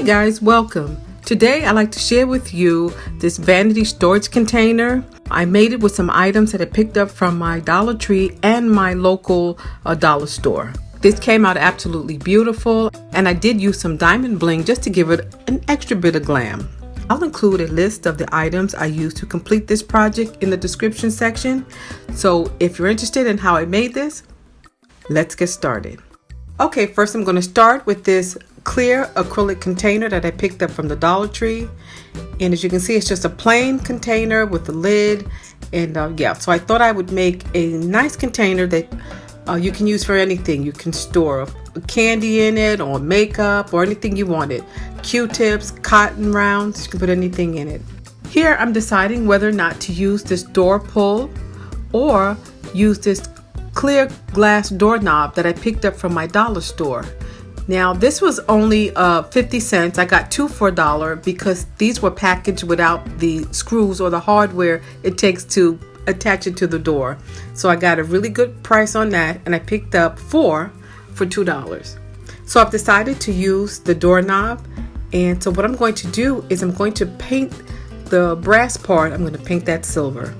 guys, welcome. Today I'd like to share with you this vanity storage container. I made it with some items that I picked up from my Dollar Tree and my local dollar store. This came out absolutely beautiful, and I did use some diamond bling just to give it an extra bit of glam. I'll include a list of the items I used to complete this project in the description section. So if you're interested in how I made this, let's get started. Okay, first I'm going to start with this clear acrylic container that I picked up from the Dollar Tree, and as you can see, it's just a plain container with a lid. And yeah, so I thought I would make a nice container that you can use for anything. You can store candy in it, or makeup, or anything you wanted. Q-tips, cotton rounds, you can put anything in it. Here I'm deciding whether or not to use this door pull or use this clear glass doorknob that I picked up from my dollar store. Now this was only 50 cents. I got two for $1 because these were packaged without the screws or the hardware it takes to attach it to the door. So I got a really good price on that, and I picked up four for $2. So I've decided to use the doorknob, and so what I'm going to do is I'm going to paint the brass part. I'm going to paint that silver.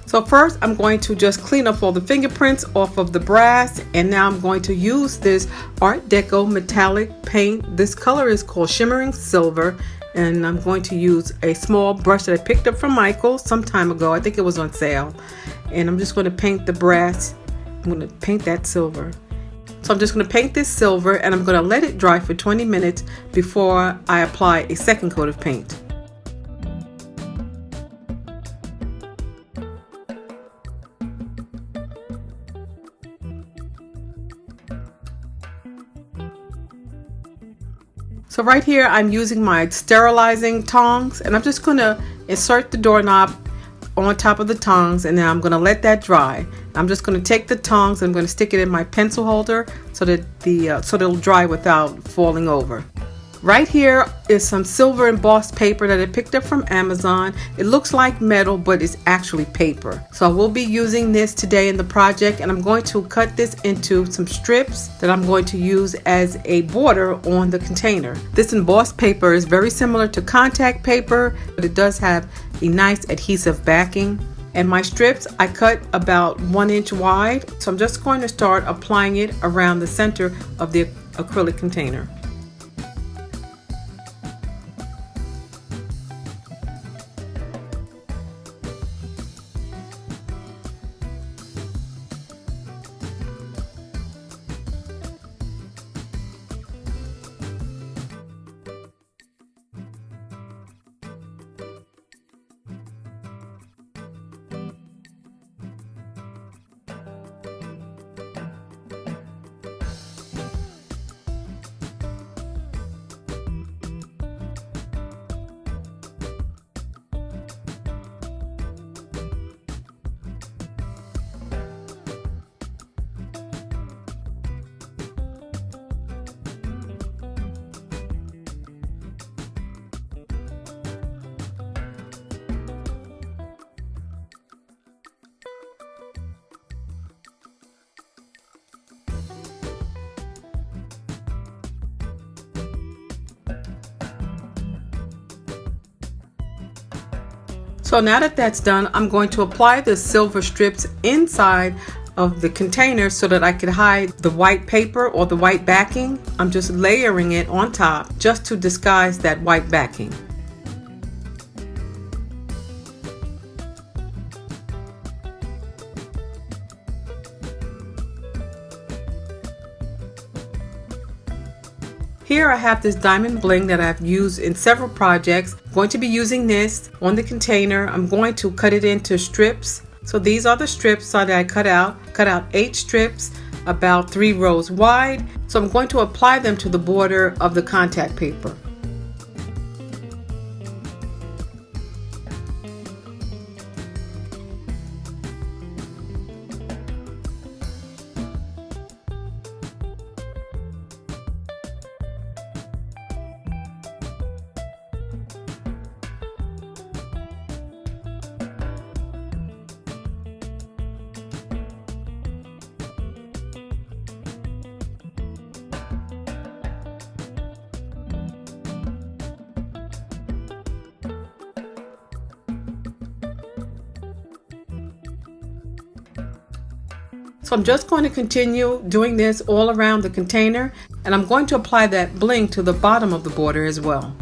So first I'm going to just clean up all the fingerprints off of the brass, and now I'm going to use this Art Deco metallic paint. This color is called Shimmering Silver, and I'm going to use a small brush that I picked up from Michael's some time ago. I think it was on sale. And I'm just going to paint the brass. I'm going to paint that silver. So I'm just going to paint this silver, and I'm going to let it dry for 20 minutes before I apply a second coat of paint. So right here I'm using my sterilizing tongs, and I'm just going to insert the doorknob on top of the tongs, and now I'm going to let that dry. I'm just going to take the tongs and I'm going to stick it in my pencil holder so that so it'll dry without falling over. Right here is some silver embossed paper that I picked up from Amazon. It looks like metal, but it's actually paper. So I will be using this today in the project, and I'm going to cut this into some strips that I'm going to use as a border on the container. This embossed paper is very similar to contact paper, but it does have a nice adhesive backing. And my strips I cut about 1 inch wide. So I'm just going to start applying it around the center of the acrylic container. So now that that's done, I'm going to apply the silver strips inside of the container so that I could hide the white paper or the white backing. I'm just layering it on top just to disguise that white backing. Here I have this diamond bling that I've used in several projects. I'm going to be using this on the container. I'm going to cut it into strips. So these are the strips that I cut out 8 strips, about 3 rows wide. So I'm going to apply them to the border of the contact paper. So I'm just going to continue doing this all around the container, and I'm going to apply that bling to the bottom of the border as well.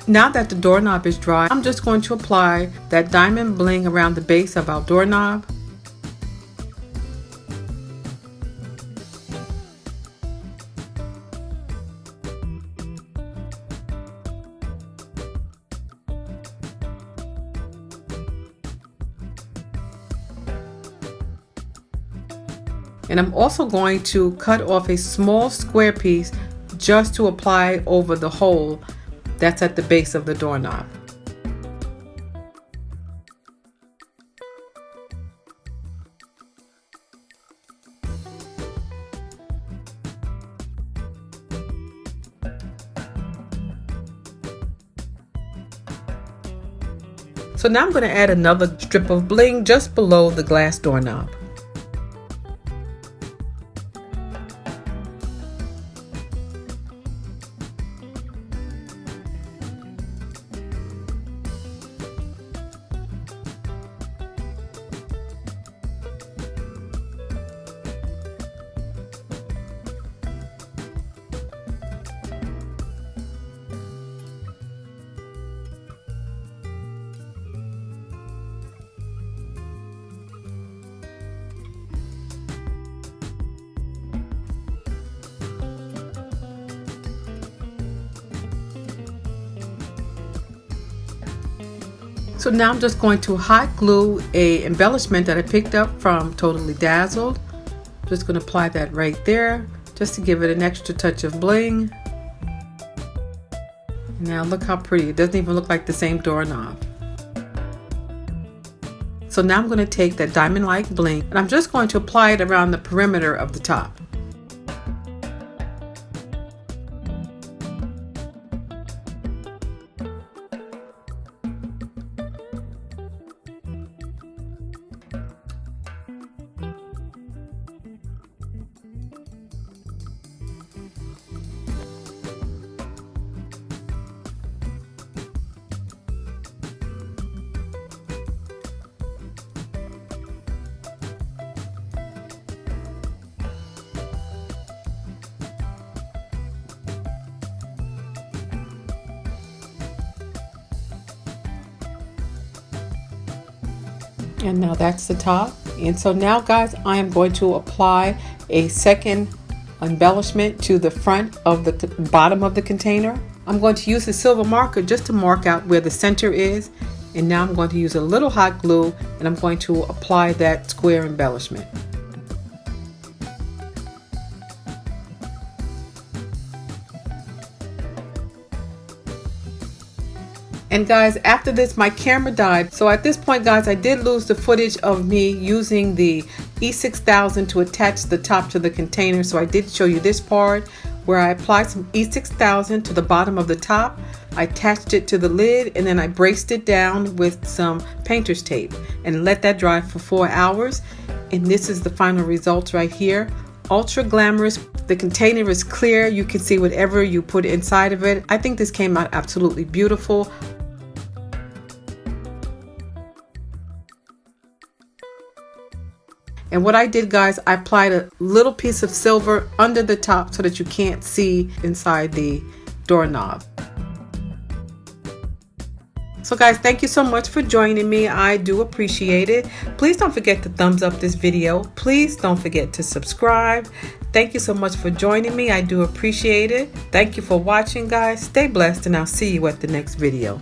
Now that the doorknob is dry, I'm just going to apply that diamond bling around the base of our doorknob. And I'm also going to cut off a small square piece just to apply over the hole that's at the base of the doorknob. So now I'm going to add another strip of bling just below the glass doorknob. So now I'm just going to hot glue a embellishment that I picked up from TotallyDazzled. Just going to apply that right there just to give it an extra touch of bling. Now look how pretty. It doesn't even look like the same doorknob. So now I'm going to take that diamond-like bling and I'm just going to apply it around the perimeter of the top. And now that's the top. And so now guys, I am going to apply a second embellishment to the front of the bottom of the container. I'm going to use a silver marker just to mark out where the center is. And now I'm going to use a little hot glue and I'm going to apply that square embellishment. And guys, after this my camera died, so at this point guys, I did lose the footage of me using the E6000 to attach the top to the container. So I did show you this part where I applied some E6000 to the bottom of the top. I attached it to the lid and then I braced it down with some painter's tape and let that dry for 4 hours. And this is the final results right here. Ultra glamorous. The container is clear. You can see whatever you put inside of it. I think this came out absolutely beautiful. And what I did guys, I applied a little piece of silver under the top so that you can't see inside the doorknob. So guys, thank you so much for joining me. I do appreciate it. Please don't forget to thumbs up this video. Please don't forget to subscribe. Thank you so much for joining me. I do appreciate it. Thank you for watching guys. Stay blessed and I'll see you at the next video.